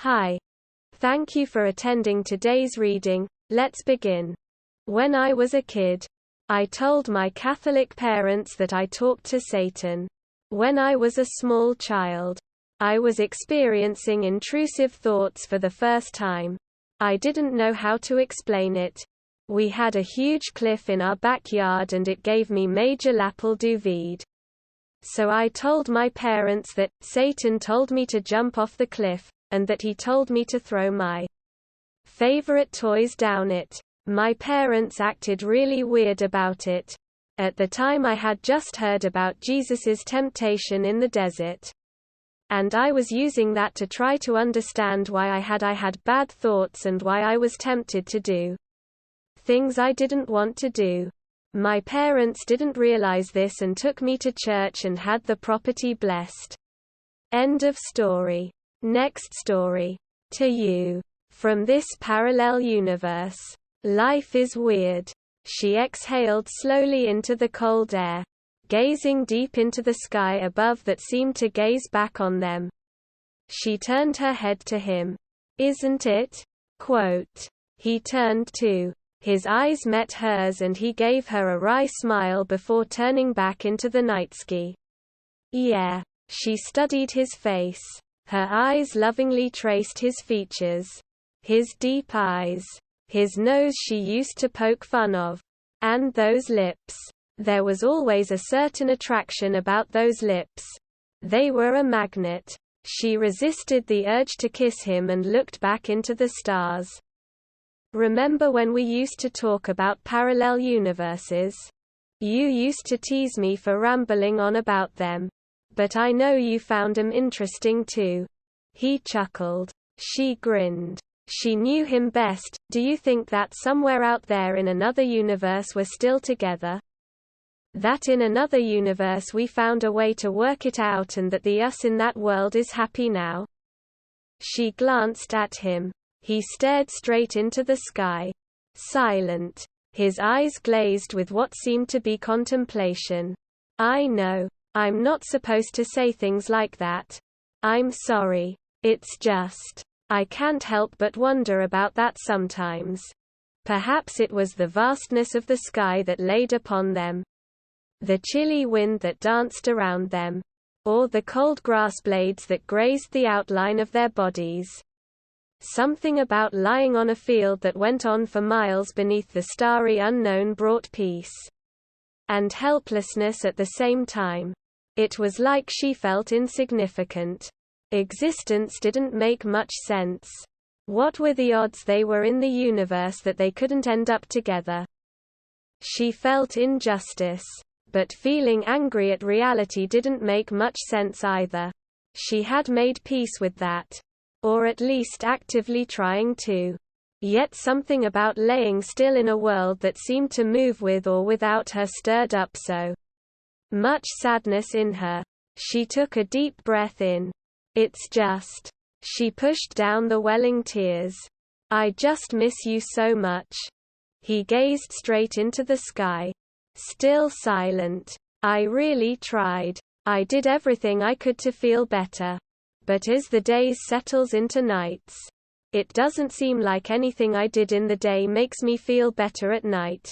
Hi. Thank you for attending today's reading. Let's begin. When I was a kid, I told my Catholic parents that I talked to Satan. When I was a small child, I was experiencing intrusive thoughts for the first time. I didn't know how to explain it. We had a huge cliff in our backyard and it gave me major l'appel du vide. So I told my parents that Satan told me to jump off the cliff, and that he told me to throw my favorite toys down it. My parents acted really weird about it. At the time I had just heard about Jesus's temptation in the desert. And I was using that to try to understand why I had bad thoughts and why I was tempted to do things I didn't want to do. My parents didn't realize this and took me to church and had the property blessed. End of story. Next story. To you. From this parallel universe. Life is weird. She exhaled slowly into the cold air, gazing deep into the sky above that seemed to gaze back on them. She turned her head to him. Isn't it? Quote. He turned too. His eyes met hers and he gave her a wry smile before turning back into the nightski. Yeah. She studied his face. Her eyes lovingly traced his features. His deep eyes. His nose she used to poke fun of. And those lips. There was always a certain attraction about those lips. They were a magnet. She resisted the urge to kiss him and looked back into the stars. Remember when we used to talk about parallel universes? You used to tease me for rambling on about them. But I know you found them interesting too. He chuckled. She grinned. She knew him best. Do you think that somewhere out there in another universe we're still together? That in another universe we found a way to work it out and that the us in that world is happy now? She glanced at him. He stared straight into the sky. Silent. His eyes glazed with what seemed to be contemplation. I know. I'm not supposed to say things like that. I'm sorry. It's just. I can't help but wonder about that sometimes. Perhaps it was the vastness of the sky that laid upon them. The chilly wind that danced around them. Or the cold grass blades that grazed the outline of their bodies. Something about lying on a field that went on for miles beneath the starry unknown brought peace. And helplessness at the same time. It was like she felt insignificant. Existence didn't make much sense. What were the odds they were in the universe that they couldn't end up together? She felt injustice. But feeling angry at reality didn't make much sense either. She had made peace with that. Or at least actively trying to. Yet something about laying still in a world that seemed to move with or without her stirred up so much sadness in her. She took a deep breath in. It's just. She pushed down the welling tears. I just miss you so much. He gazed straight into the sky. Still silent. I really tried. I did everything I could to feel better. But as the days settles into nights, it doesn't seem like anything I did in the day makes me feel better at night.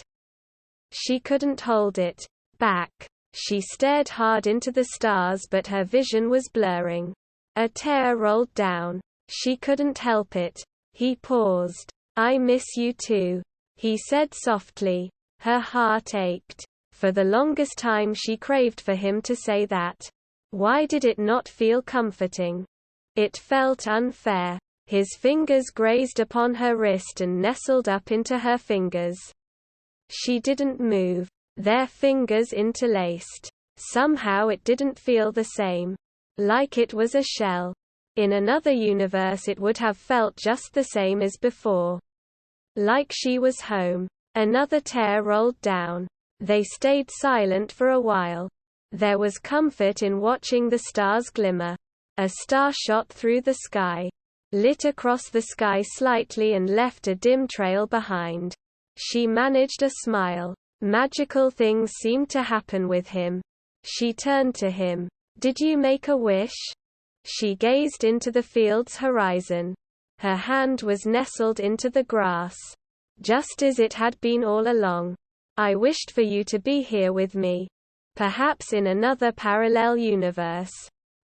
She couldn't hold it back. She stared hard into the stars but her vision was blurring. A tear rolled down. She couldn't help it. He paused. I miss you too. He said softly. Her heart ached. For the longest time she craved for him to say that. Why did it not feel comforting? It felt unfair. His fingers grazed upon her wrist and nestled up into her fingers. She didn't move. Their fingers interlaced. Somehow it didn't feel the same. Like it was a shell. In another universe it would have felt just the same as before. Like she was home. Another tear rolled down. They stayed silent for a while. There was comfort in watching the stars glimmer. A star shot through the sky. Lit across the sky slightly and left a dim trail behind. She managed a smile. Magical things seemed to happen with him. She turned to him. Did you make a wish? She gazed into the field's horizon. Her hand was nestled into the grass. Just as it had been all along. I wished for you to be here with me. Perhaps in another parallel universe.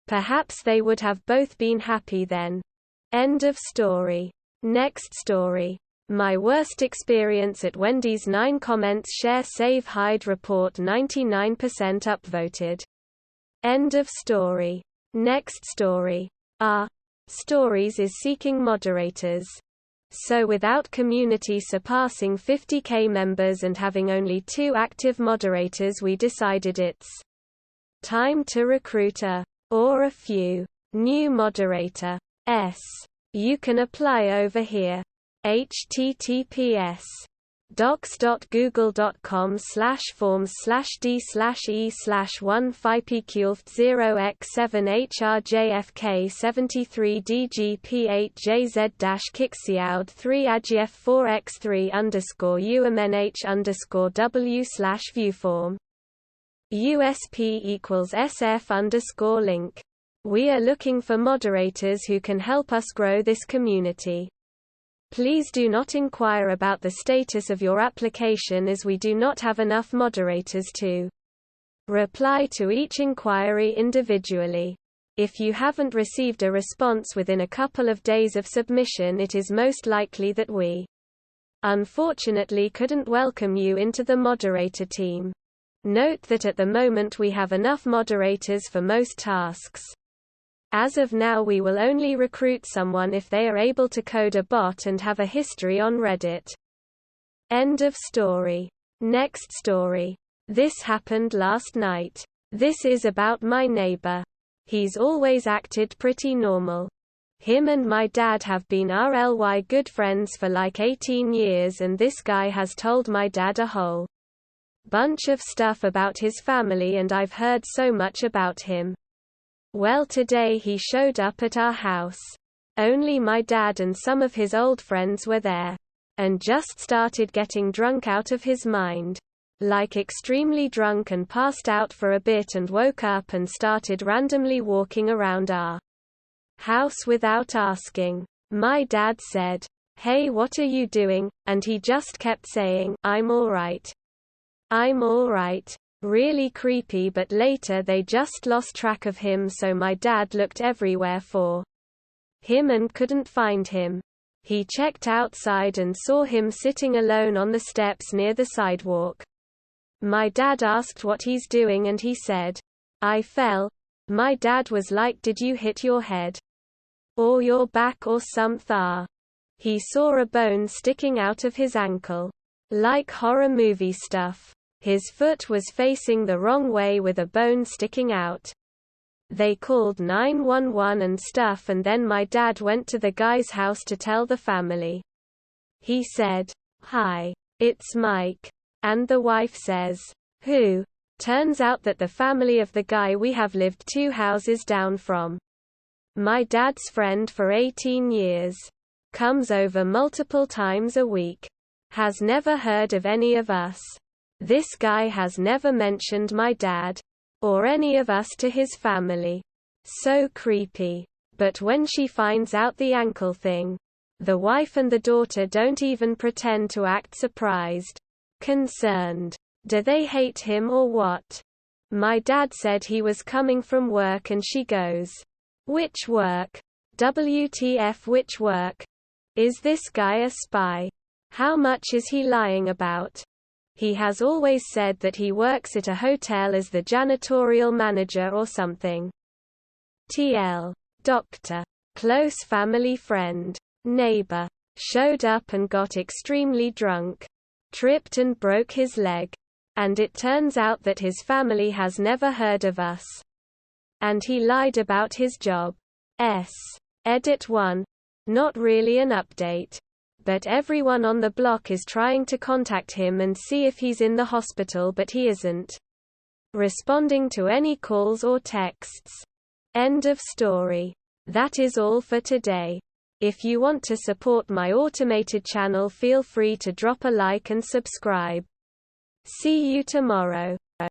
Perhaps they would have both been happy then. End of story. Next story. My worst experience at Wendy's. 9 comments. Share save hide report. 99% upvoted. End of story. Next story. Stories is seeking moderators. So without community surpassing 50k members and having only 2 active moderators, we decided it's time to recruit a few new moderator. You can apply over here. https://docs.google.com/d/e/150q0x7hrjfk73dgph-j/kixiao3adjf4x3_view-form USP=SF_link. We are looking for moderators who can help us grow this community. Please do not inquire about the status of your application, as we do not have enough moderators to reply to each inquiry individually. If you haven't received a response within a couple of days of submission, it is most likely that we unfortunately couldn't welcome you into the moderator team. Note that at the moment we have enough moderators for most tasks. As of now, we will only recruit someone if they are able to code a bot and have a history on Reddit. End of story. Next story. This happened last night. This is about my neighbor. He's always acted pretty normal. Him and my dad have been RLY good friends for like 18 years, and this guy has told my dad a whole bunch of stuff about his family, and I've heard so much about him. Well, today he showed up at our house. Only my dad and some of his old friends were there. And just started getting drunk out of his mind. Like extremely drunk, and passed out for a bit and woke up and started randomly walking around our house without asking. My dad said, "Hey, what are you doing?" And he just kept saying, "I'm alright. I'm alright." Really creepy, but later they just lost track of him, so my dad looked everywhere for him and couldn't find him. He checked outside and saw him sitting alone on the steps near the sidewalk. My dad asked what he's doing, and he said, "I fell." My dad was like, "Did you hit your head? Or your back or something?" He saw a bone sticking out of his ankle. Like horror movie stuff. His foot was facing the wrong way with a bone sticking out. They called 911 and stuff, and then my dad went to the guy's house to tell the family. He said, "Hi. It's Mike." And the wife says, "Who?" Turns out that the family of the guy we have lived 2 houses down from. My dad's friend for 18 years. Comes over multiple times a week. Has never heard of any of us. This guy has never mentioned my dad. Or any of us to his family. So creepy. But when she finds out the ankle thing, the wife and the daughter don't even pretend to act surprised. Concerned. Do they hate him or what? My dad said he was coming from work and she goes, "Which work? WTF, which work? Is this guy a spy? How much is he lying about?" He has always said that he works at a hotel as the janitorial manager or something. TL. Doctor. Close family friend. Neighbor. Showed up and got extremely drunk. Tripped and broke his leg. And it turns out that his family has never heard of us. And he lied about his job. Edit 1. Not really an update. But everyone on the block is trying to contact him and see if he's in the hospital, but he isn't responding to any calls or texts. End of story. That is all for today. If you want to support my automated channel, feel free to drop a like and subscribe. See you tomorrow.